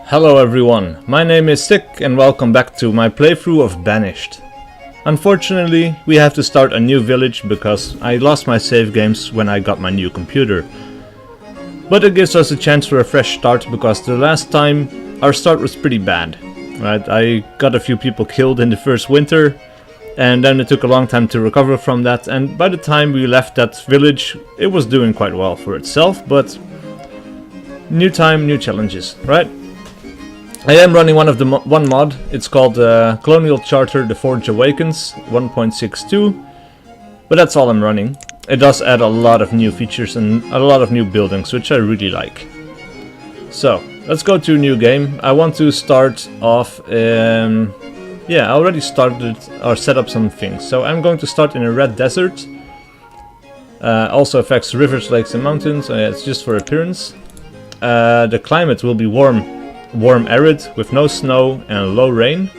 Hello everyone, my name is SiC and welcome back to my playthrough of Banished. Unfortunately, we have to start a new village because I lost my save games when I got my new computer. But it gives us a chance for a fresh start because the last time our start was pretty bad. Right? I got a few people killed in the first winter and then it took a long time to recover from that, and by the time we left that village it was doing quite well for itself, but new time, new challenges, right? I am running one mod. It's called Colonial Charter The Forge Awakens 1.62, but that's all I'm running. It does add a lot of new features and a lot of new buildings, which I really like. So, let's go to a new game. I want to start off, yeah, I already started or set up some things. So I'm going to start in a red desert. Also affects rivers, lakes and mountains. It's just for appearance. The climate will be warm arid with no snow and low rain.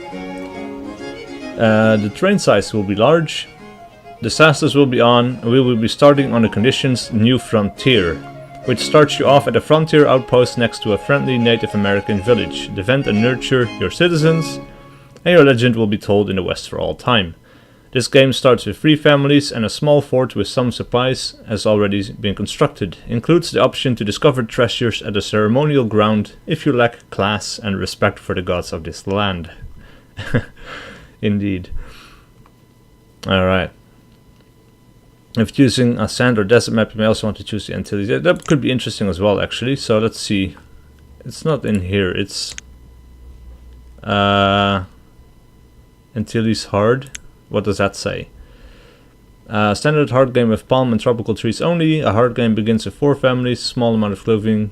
The terrain size will be large. Disasters will be on, and we will be starting on the conditions New Frontier, which starts you off at a frontier outpost next to a friendly Native American village. Defend and nurture your citizens, and your legend will be told in the West for all time. This game starts with 3 families, and a small fort with some supplies has already been constructed. Includes the option to discover treasures at a ceremonial ground if you lack class and respect for the gods of this land. Indeed. Alright. If choosing a sand or desert map, you may also want to choose the Antilles. Yeah, that could be interesting as well, actually. So let's see. It's not in here. It's Antilles hard. What does that say? Standard hard game with palm and tropical trees only. A hard game begins with 4 families, small amount of clothing.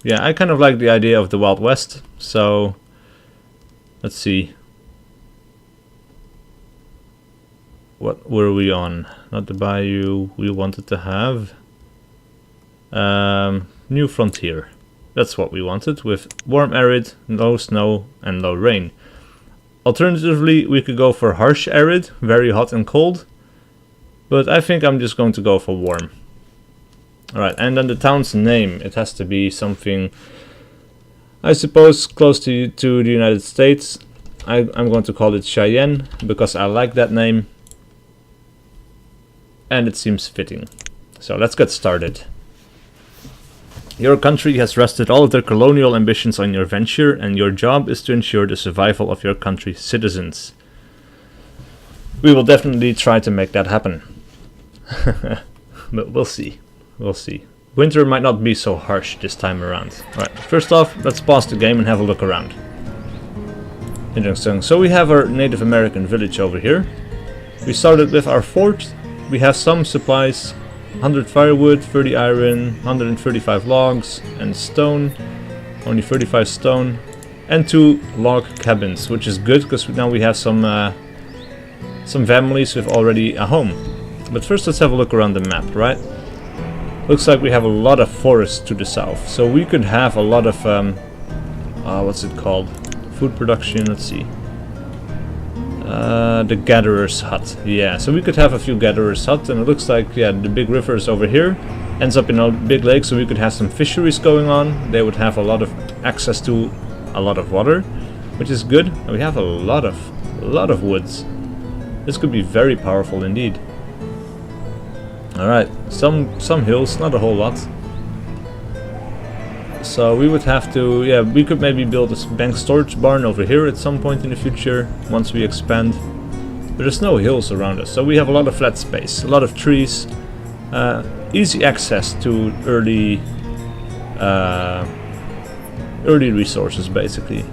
Yeah, I kind of like the idea of the Wild West. So, let's see. What were we on? Not the bayou we wanted to have. New Frontier. That's what we wanted, with warm arid, no snow and low rain. Alternatively, we could go for harsh arid, very hot and cold, but I think I'm just going to go for warm. Alright, and then the town's name, it has to be something, I suppose, close to the United States. I'm going to call it Cheyenne, because I like that name, and it seems fitting. So let's get started. Your country has rested all of their colonial ambitions on your venture, and your job is to ensure the survival of your country's citizens. We will definitely try to make that happen. But we'll see. We'll see. Winter might not be so harsh this time around. Alright, first off, let's pause the game and have a look around. Interesting. So we have our Native American village over here. We started with our fort. We have some supplies. 100 firewood, 30 iron, 135 logs and stone, only 35 stone, and 2 log cabins, which is good because now we have some families with already a home. But first let's have a look around the map, right? Looks like we have a lot of forest to the south, so we could have a lot of what's it called? Food production, let's see. The gatherer's hut. Yeah, so we could have a few gatherer's hut, and it looks like, yeah, the big river is over here, ends up in a big lake, so we could have some fisheries going on. They would have a lot of access to a lot of water, which is good. And we have a lot of woods. This could be very powerful indeed. Alright, some hills, not a whole lot. So we would have to, yeah, we could maybe build a bank storage barn over here at some point in the future, once we expand. But there's no hills around us, so we have a lot of flat space, a lot of trees, easy access to early resources, basically.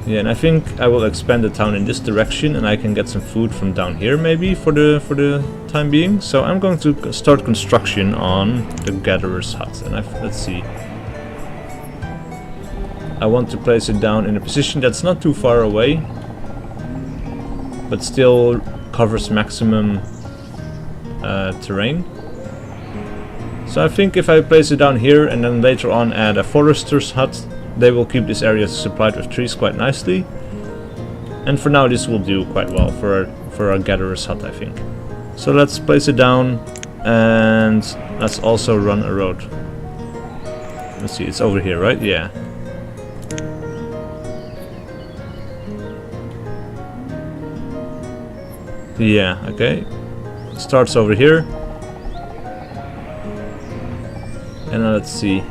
Yeah, and I think I will expand the town in this direction, and I can get some food from down here, maybe, for the time being. So I'm going to start construction on the gatherer's hut, and let's see. I want to place it down in a position that's not too far away, but still covers maximum terrain. So I think if I place it down here and then later on add a forester's hut, they will keep this area supplied with trees quite nicely. And for now this will do quite well for our gatherer's hut, I think. So let's place it down, and let's also run a road. Let's see, it's over here, right? Yeah. Yeah, okay. Starts over here. And now let's see.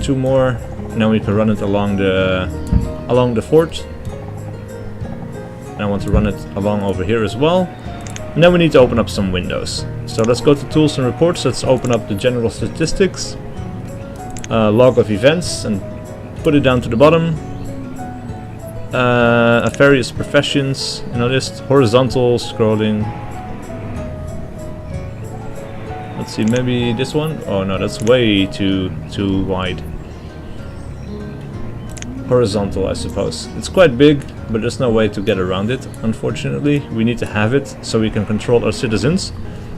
2 more. Now we can run it along the fort. And I want to run it along over here as well. And then we need to open up some windows. So let's go to tools and reports. Let's open up the general statistics. Log of events and put it down to the bottom. Various professions, you know, just horizontal scrolling. Let's see, maybe this one? Oh no, that's way too wide. Horizontal, I suppose. It's quite big, but there's no way to get around it, unfortunately. We need to have it so we can control our citizens.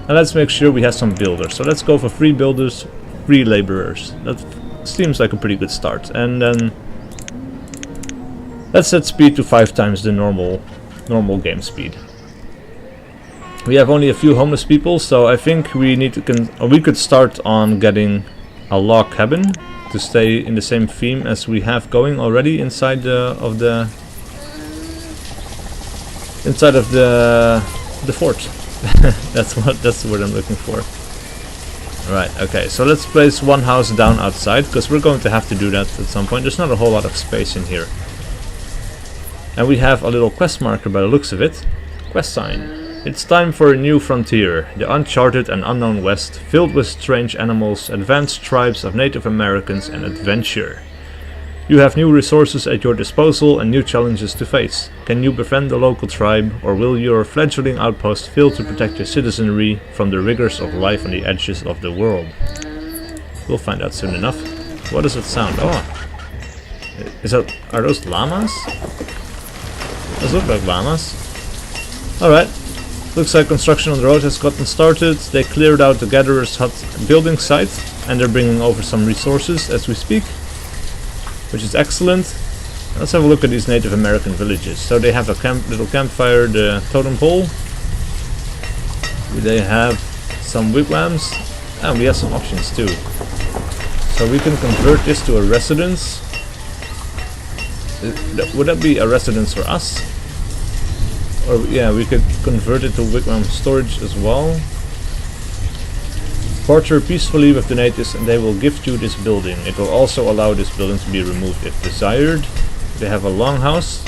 And let's make sure we have some builders. So let's go for 3 builders, 3 laborers. That seems like a pretty good start. And then let's set speed to 5 times the normal game speed. We have only a few homeless people, so I think we need to we could start on getting a log cabin to stay in the same theme as we have going already inside of the fort. that's the word I'm looking for. Right, okay, so let's place 1 house down outside, because we're going to have to do that at some point. There's not a whole lot of space in here. And we have a little quest marker by the looks of it. Quest sign. It's time for a new frontier, the uncharted and unknown West, filled with strange animals, advanced tribes of Native Americans and adventure. You have new resources at your disposal and new challenges to face. Can you befriend the local tribe, or will your fledgling outpost fail to protect your citizenry from the rigors of life on the edges of the world? We'll find out soon enough. What does it sound? Oh! Are those llamas? Those look like llamas. Alright. Looks like construction on the road has gotten started. They cleared out the Gatherer's Hut building site and they're bringing over some resources as we speak, which is excellent. Let's have a look at these Native American villages. So they have a little campfire, the totem pole. They have some wigwams and we have some options too. So we can convert this to a residence. Would that be a residence for us? Or yeah, we could convert it to wigwam storage as well. Barter peacefully with the natives and they will gift you this building. It will also allow this building to be removed if desired. They have a longhouse,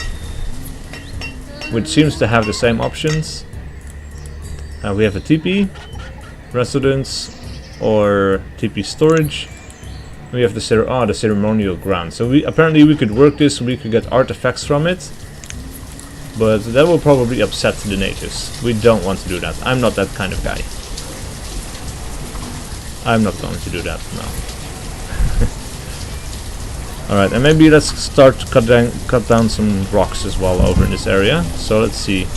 which seems to have the same options. We have a teepee, residence, or teepee storage. We have the ceremonial ground. So apparently we could work this, we could get artifacts from it. But that will probably upset the natives. We don't want to do that. I'm not that kind of guy. I'm not going to do that, no. Alright, and maybe let's start to cut down some rocks as well over in this area. So let's see.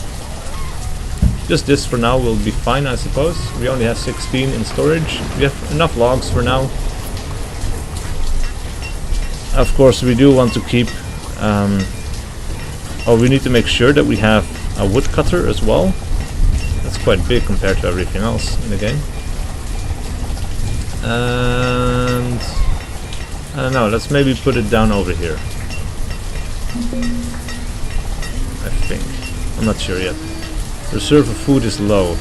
Just this for now will be fine, I suppose. We only have 16 in storage. We have enough logs for now. Of course, we do want to keep... we need to make sure that we have a woodcutter as well. That's quite big compared to everything else in the game. And... I don't know, let's maybe put it down over here. I think. I'm not sure yet. Reserve of food is low.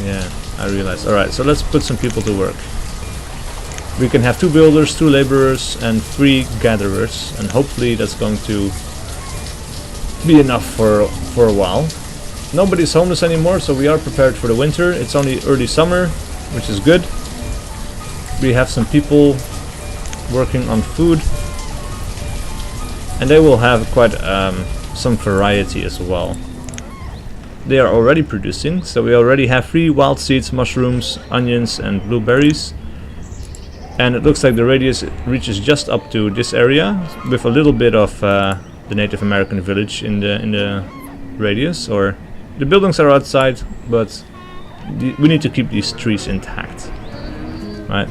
Yeah, I realized. Alright, so let's put some people to work. We can have 2 builders, 2 laborers, and 3 gatherers. And hopefully that's going to be enough for a while. Nobody's homeless anymore, so we are prepared for the winter. It's only early summer, which is good. We have some people working on food, and they will have quite some variety as well. They are already producing, so we already have 3 wild seeds, mushrooms, onions, and blueberries. And it looks like the radius reaches just up to this area, with a little bit of the Native American village in the radius. Or the buildings are outside, but we need to keep these trees intact. Right.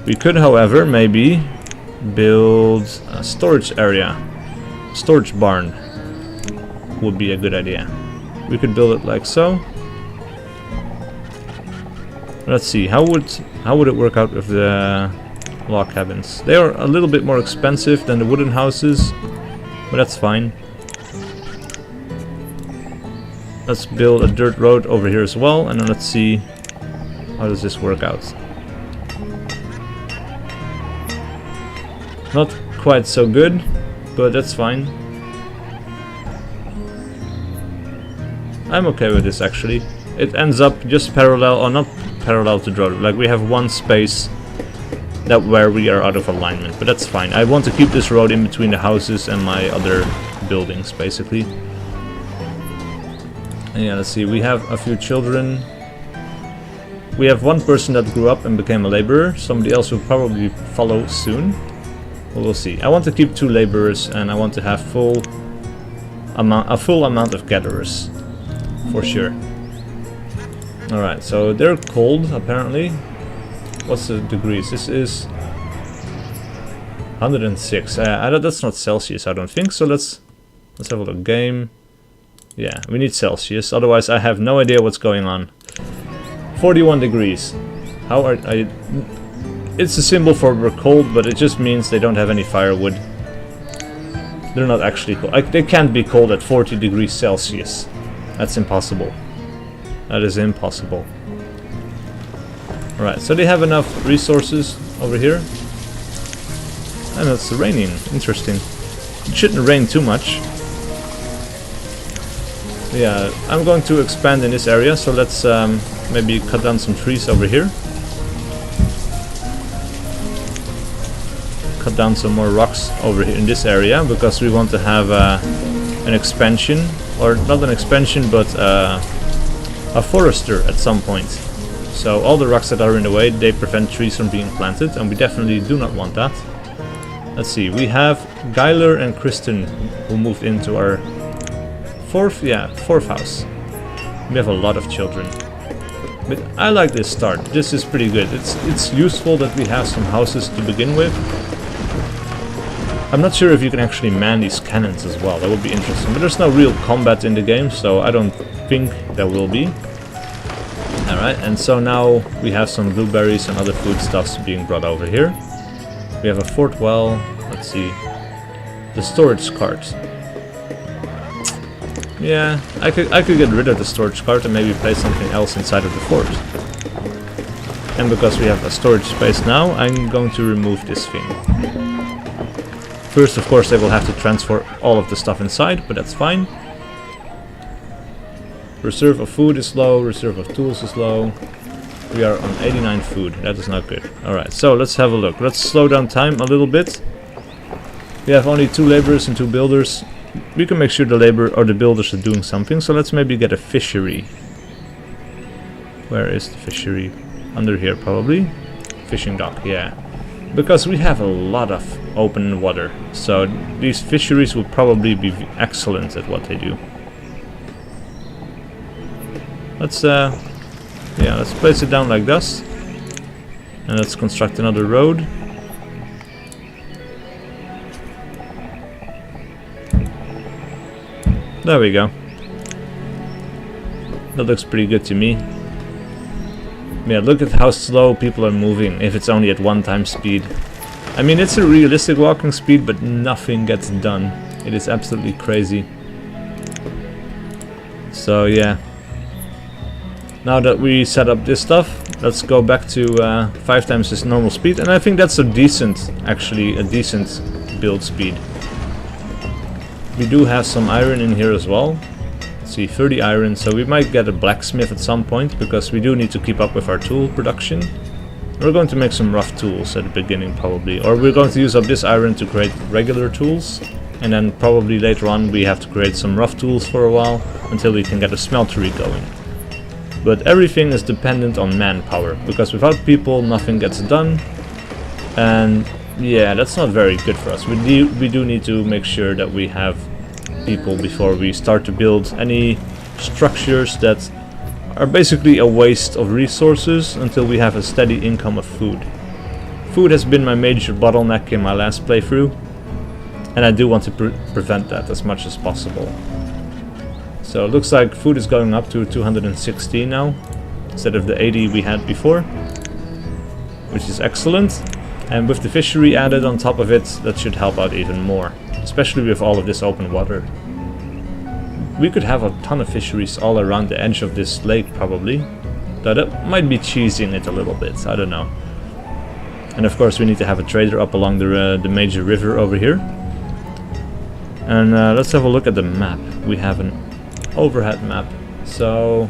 We could, however, maybe build a storage area. Storage barn would be a good idea. We could build it like so. Let's see, how would it work out with the log cabins. They are a little bit more expensive than the wooden houses, but that's fine. Let's build a dirt road over here as well, and then let's see how does this work out. Not quite so good, but that's fine. I'm okay with this actually. It ends up just parallel, or not parallel to the road. Like we have one space that where we are out of alignment, but that's fine. I want to keep this road in between the houses and my other buildings, basically. And yeah, let's see. We have a few children. We have one person that grew up and became a laborer. Somebody else will probably follow soon. Well, we'll see. I want to keep 2 laborers, and I want to have a full amount of gatherers, for sure. Alright, so they're cold, apparently. What's the degrees? This is 106. That's not Celsius, I don't think. So let's have a look. Game. Yeah, we need Celsius. Otherwise, I have no idea what's going on. 41 degrees. How are I? It's a symbol for we're cold, but it just means they don't have any firewood. They're not actually cold. They can't be cold at 40 degrees Celsius. That's impossible. That is impossible. Alright, so they have enough resources over here. And it's raining. Interesting. It shouldn't rain too much. Yeah, I'm going to expand in this area, so let's maybe cut down some trees over here. Cut down some more rocks over here in this area, because we want to have an expansion, or not an expansion, but a forester at some point. So all the rocks that are in the way, they prevent trees from being planted, and we definitely do not want that. Let's see, we have Geiler and Kristen who moved into our fourth house. We have a lot of children. But I like this start. This is pretty good. It's useful that we have some houses to begin with. I'm not sure if you can actually man these cannons as well. That would be interesting. But there's no real combat in the game, so I don't think there will be. Alright, and so now we have some blueberries and other foodstuffs being brought over here. We have a fort well. Let's see. The storage cart. Yeah, I could get rid of the storage cart and maybe place something else inside of the fort. And because we have a storage space now, I'm going to remove this thing. First, of course, they will have to transfer all of the stuff inside, but that's fine. Reserve of food is low, reserve of tools is low. We are on 89 food, that is not good. Alright, so let's have a look. Let's slow down time a little bit. We have only 2 laborers and 2 builders. We can make sure the labor or the builders are doing something, so let's maybe get a fishery. Where is the fishery? Under here probably. Fishing dock, yeah. Because we have a lot of open water, so these fisheries will probably be excellent at what they do. Let's let's place it down like this. And let's construct another road. There we go. That looks pretty good to me. Yeah, look at how slow people are moving if it's only at 1 times speed. I mean, it's a realistic walking speed, but nothing gets done. It is absolutely crazy. So yeah. Now that we set up this stuff, let's go back to 5 times this normal speed. And I think that's a decent build speed. We do have some iron in here as well. Let's see, 30 iron, so we might get a blacksmith at some point, because we do need to keep up with our tool production. We're going to make some rough tools at the beginning probably, or we're going to use up this iron to create regular tools, and then probably later on we have to create some rough tools for a while, until we can get a smeltery going. But everything is dependent on manpower, because without people nothing gets done, and yeah, that's not very good for us. We do need to make sure that we have people before we start to build any structures that are basically a waste of resources until we have a steady income of food. Food has been my major bottleneck in my last playthrough, and I do want to prevent that as much as possible. So it looks like food is going up to 216 now, instead of the 80 we had before, which is excellent. And with the fishery added on top of it, that should help out even more. Especially with all of this open water. We could have a ton of fisheries all around the edge of this lake probably. Though that might be cheesing it a little bit, I don't know. And of course we need to have a trader up along the major river over here. And let's have a look at the map. We have an overhead map. So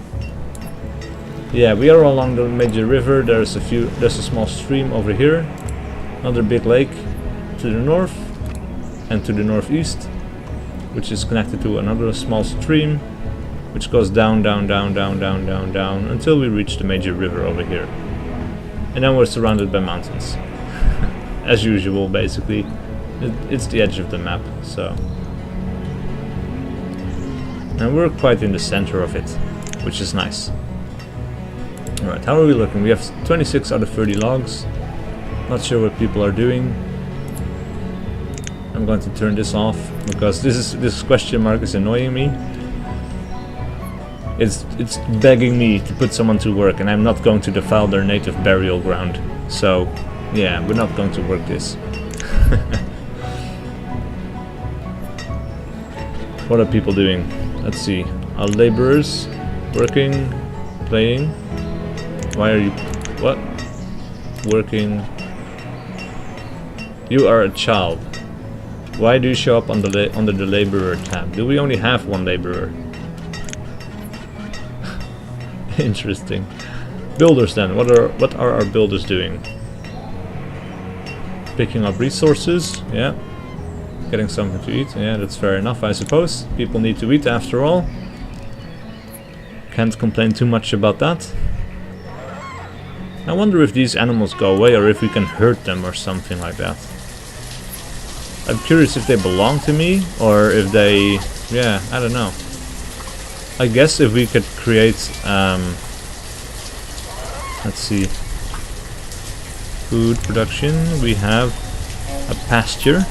yeah, we are along the major river. There's a small stream over here. Another big lake to the north and to the northeast, which is connected to another small stream, which goes down, down, down, down, down, down, down, until we reach the major river over here. And then we're surrounded by mountains. As usual, basically. It's the edge of the map, so... And we're quite in the center of it, which is nice. Alright, how are we looking? We have 26 out of 30 logs. Not sure what people are doing. I'm going to turn this off because this question mark is annoying me. It's begging me to put someone to work, and I'm not going to defile their native burial ground. So yeah, we're not going to work this. What are people doing? Let's see. Are laborers working, playing? Why are you... what? Working. You are a child. Why do you show up on the under the laborer tab? Do we only have one laborer? Interesting. Builders then. What are our builders doing? Picking up resources. Yeah. Getting something to eat. Yeah, that's fair enough, I suppose. People need to eat after all. Can't complain too much about that. I wonder if these animals go away or if we can hurt them or something like that. I'm curious if they belong to me or if they... yeah, I don't know. I guess if we could create... let's see. Food production. We have a pasture.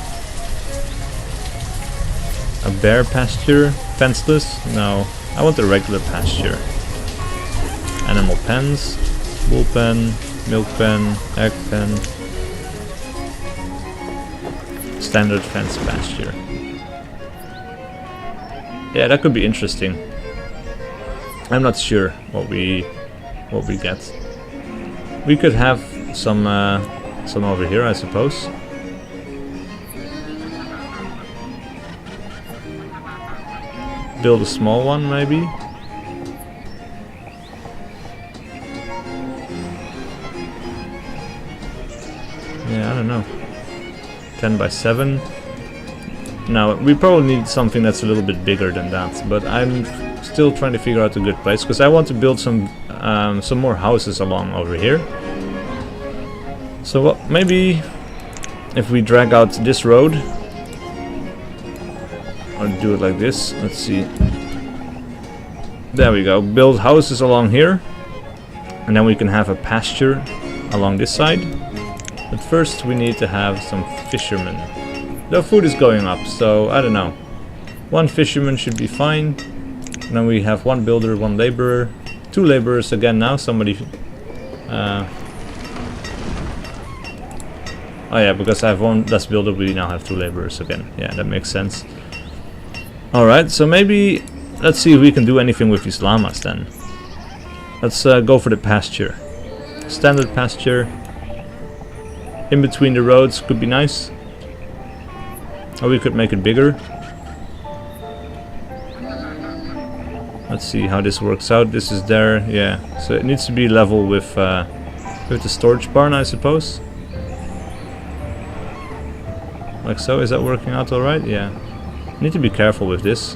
A bear pasture. Fenceless? No. I want a regular pasture. Animal pens. Wool pen. Milk pen. Egg pen. Standard fence pasture. Yeah, that could be interesting. I'm not sure what we get. We could have some over here, I suppose. Build a small one, maybe. Yeah, I don't know. 10 by 7. Now, we probably need something that's a little bit bigger than that, but I'm still trying to figure out a good place, because I want to build some more houses along over here. So what, maybe if we drag out this road, or do it like this, let's see. There we go, build houses along here, and then we can have a pasture along this side. But first we need to have some fishermen. The food is going up, so I don't know. One fisherman should be fine. And then we have one builder, one laborer. 2 laborers again now, somebody... oh yeah, because I have one less builder, we now have 2 laborers again. Yeah, that makes sense. Alright, so maybe... let's see if we can do anything with these llamas then. Let's go for the pasture. Standard pasture. In between the roads could be nice. Or we could make it bigger. Let's see how this works out. This is there, yeah. So it needs to be level with the storage barn, I suppose. Like so. Is that working out alright? Yeah. Need to be careful with this.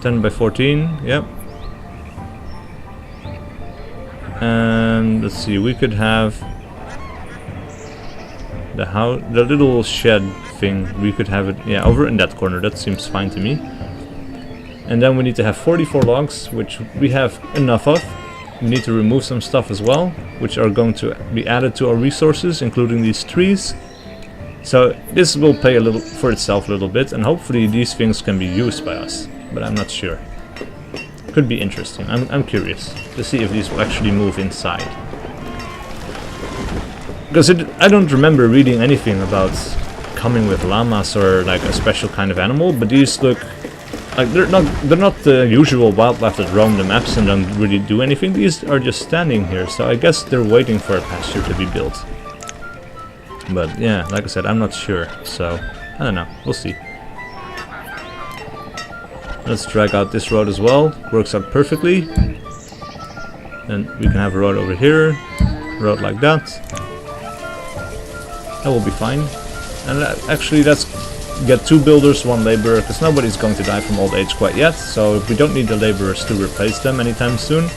10 by 14, yep. And let's see, we could have the house, the little shed thing. We could have it, yeah, over in that corner. That seems fine to me. And then we need to have 44 logs, which we have enough of. We need to remove some stuff as well, which are going to be added to our resources, including these trees. So this will pay a little for itself a little bit, and hopefully these things can be used by us. But I'm not sure. Could be interesting. I'm curious to see if these will actually move inside. Because I don't remember reading anything about coming with llamas or like a special kind of animal, but these look like they're not the usual wildlife that roam the maps and don't really do anything. These are just standing here, so I guess they're waiting for a pasture to be built. But yeah, like I said, I'm not sure, so I don't know, we'll see. Let's drag out this road as well, works out perfectly. And we can have a road over here, road like that. That will be fine. And actually let's get 2 builders, 1 laborer, because nobody's going to die from old age quite yet, so we don't need the laborers to replace them anytime soon.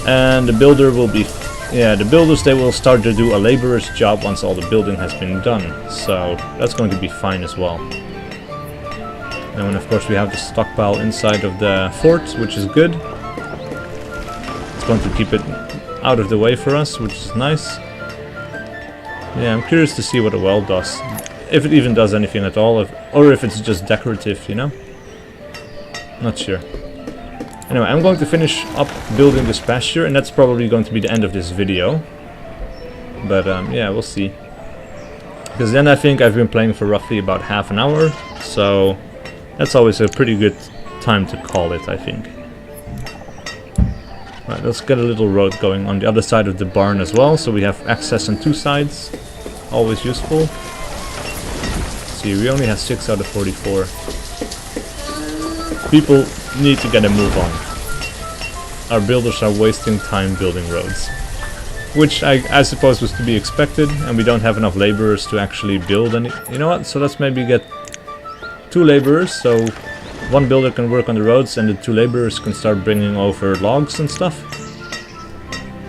And the builder will be... yeah, the builders, they will start to do a laborer's job once all the building has been done, so that's going to be fine as well. And then of course we have the stockpile inside of the fort, which is good. It's going to keep it out of the way for us, which is nice. Yeah, I'm curious to see what a well does. If it even does anything at all, or if it's just decorative, you know? Not sure. Anyway, I'm going to finish up building this pasture, and that's probably going to be the end of this video. But yeah, we'll see. Because then I think I've been playing for roughly about half an hour, so that's always a pretty good time to call it, I think. Right, let's get a little road going on the other side of the barn as well, so we have access on 2 sides. Always useful. See, we only have 6 out of 44. People need to get a move on. Our builders are wasting time building roads. Which I suppose was to be expected, and we don't have enough laborers to actually build any... You know what, so let's maybe get 2 laborers, so 1 builder can work on the roads and the 2 laborers can start bringing over logs and stuff.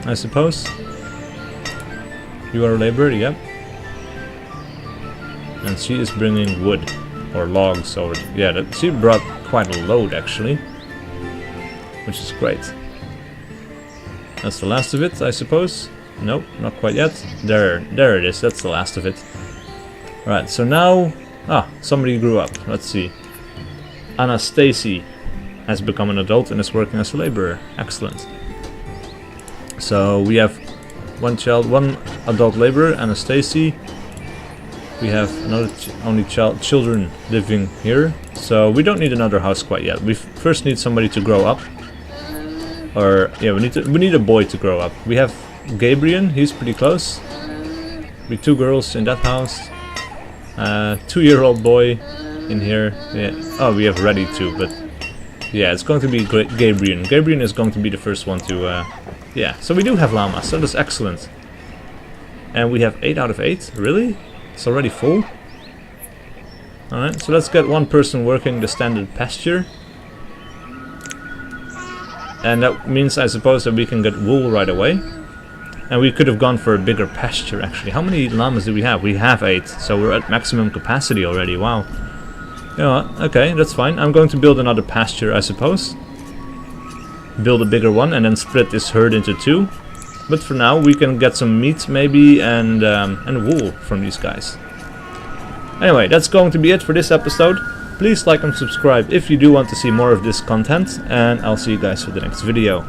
I suppose. You are a laborer, yep. And she is bringing wood, or logs over... yeah, she brought quite a load actually. Which is great. That's the last of it, I suppose. Nope, not quite yet. There it is, that's the last of it. Right, so now... ah, somebody grew up, let's see. Anastasia has become an adult and is working as a laborer. Excellent. So we have 1 child, 1 adult laborer, Anastasia. We have another only children living here, so we don't need another house quite yet. We first need somebody to grow up, or yeah, we need a boy to grow up. We have Gabriel, he's pretty close. We 2 girls in that house, 2-year-old boy in here. Yeah. Oh, we have ready too, but yeah, it's going to be Gabriel. Gabriel is going to be the first one to yeah. So we do have llamas, so that's excellent. And we have 8 out of 8. Really? It's already full? Alright, so let's get 1 person working the standard pasture. And that means, I suppose, that we can get wool right away. And we could have gone for a bigger pasture, actually. How many llamas do we have? We have 8, so we're at maximum capacity already, wow. You know what? Okay, that's fine. I'm going to build another pasture, I suppose. Build a bigger one, and then split this herd into 2. But for now, we can get some meat, maybe, and wool from these guys. Anyway, that's going to be it for this episode. Please like and subscribe if you do want to see more of this content, and I'll see you guys for the next video.